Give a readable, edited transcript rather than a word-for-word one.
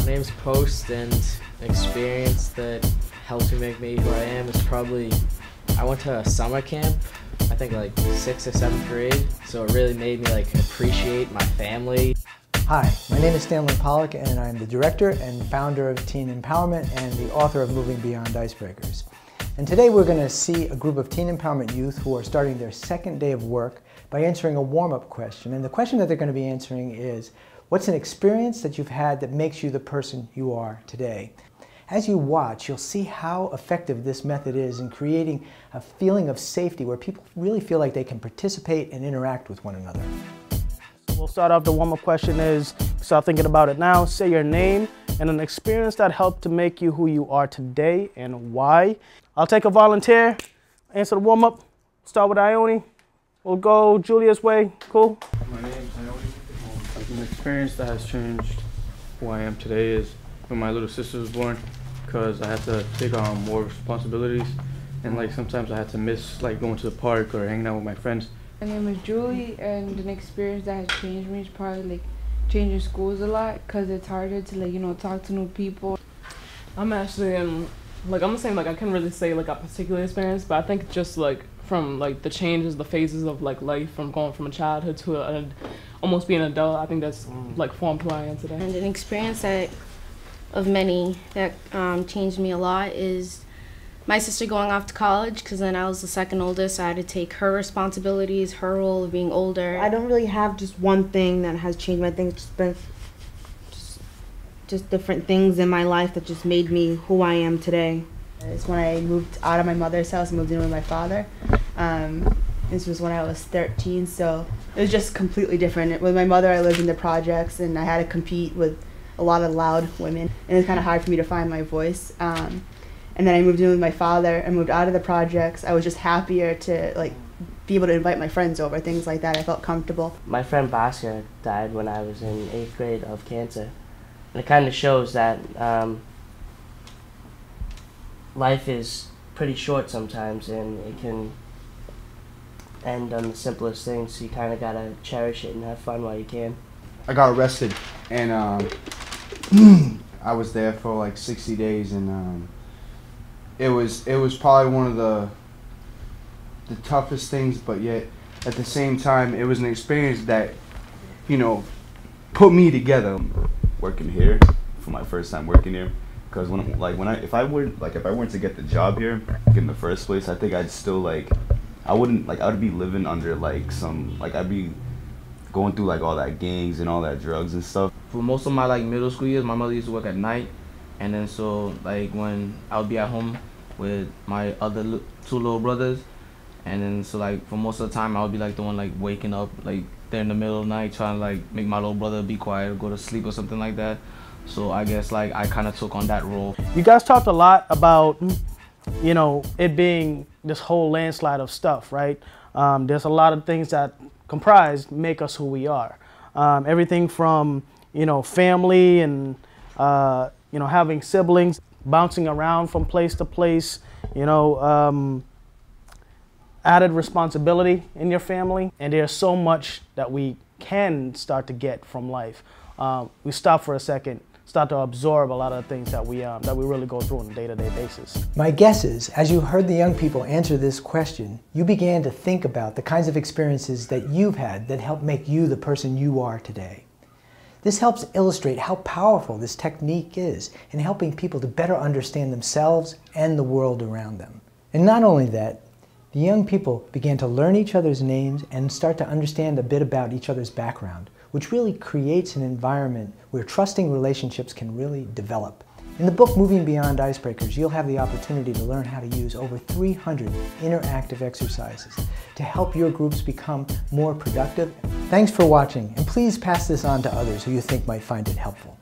My name's Post, and an experience that helps me make me who I am is probably, I went to a summer camp, I think like 6th or 7th grade, so it really made me like appreciate my family. Hi, my name is Stanley Pollock, and I'm the director and founder of Teen Empowerment and the author of Moving Beyond Icebreakers. And today we're going to see a group of teen empowerment youth who are starting their second day of work by answering a warm-up question. And the question that they're going to be answering is, what's an experience that you've had that makes you the person you are today? As you watch, you'll see how effective this method is in creating a feeling of safety where people really feel like they can participate and interact with one another. We'll start off. The warm-up question is, start thinking about it now. Say your name and an experience that helped to make you who you are today and why. I'll take a volunteer, answer the warm-up. Start with Ione. We'll go Julia's way. Cool? My name's Ione. An experience that has changed who I am today is when my little sister was born, because I had to take on more responsibilities, and like sometimes I had to miss like going to the park or hanging out with my friends. My name is Julie, and an experience that has changed me is probably like changing schools a lot, because it's harder to like, talk to new people. I'm actually in, I'm saying I can't really say like a particular experience, but I think just like from like the changes, the phases of like life, from going from a childhood to almost being an adult, I think that's like formed who I am today. And an experience of many that changed me a lot is my sister going off to college, because then I was the second oldest, so I had to take her responsibilities, her role of being older. I don't really have just one thing that has changed my thing. It's just been just different things in my life that just made me who I am today. It's when I moved out of my mother's house and moved in with my father. This was when I was 13, so it was just completely different. With my mother, I lived in the projects, and I had to compete with a lot of loud women, and it was kind of hard for me to find my voice. And then I moved in with my father and moved out of the projects. I was just happier to be able to invite my friends over, things like that. I felt comfortable. My friend Bhaskar died when I was in 8th grade of cancer. And it kind of shows that life is pretty short sometimes, and it can end on the simplest things, so you kind of gotta cherish it and have fun while you can. I got arrested, and I was there for like 60 days, and it was probably one of the toughest things, but yet at the same time it was an experience that put me together. Working here for my first time working here, because if I weren't to get the job here in the first place, I think I'd still I would be living under I'd be going through all that gangs and all that drugs and stuff. For most of my middle school years, my mother used to work at night, and then so when I would be at home with my other two little brothers, and then so for most of the time I would be the one waking up there in the middle of the night trying to make my little brother be quiet or go to sleep or something like that. So I guess I kind of took on that role. You guys talked a lot about it being this whole landslide of stuff, right? There's a lot of things that make us who we are. Everything from family and having siblings, bouncing around from place to place, added responsibility in your family, and there's so much that we can start to get from life. We stop for a second, start to absorb a lot of the things that we really go through on a day-to-day basis. My guess is, as you heard the young people answer this question, you began to think about the kinds of experiences that you've had that help make you the person you are today. This helps illustrate how powerful this technique is in helping people to better understand themselves and the world around them. And not only that, the young people began to learn each other's names and start to understand a bit about each other's background, which really creates an environment where trusting relationships can really develop. In the book Moving Beyond Icebreakers, you'll have the opportunity to learn how to use over 300 interactive exercises to help your groups become more productive. Thanks for watching, and please pass this on to others who you think might find it helpful.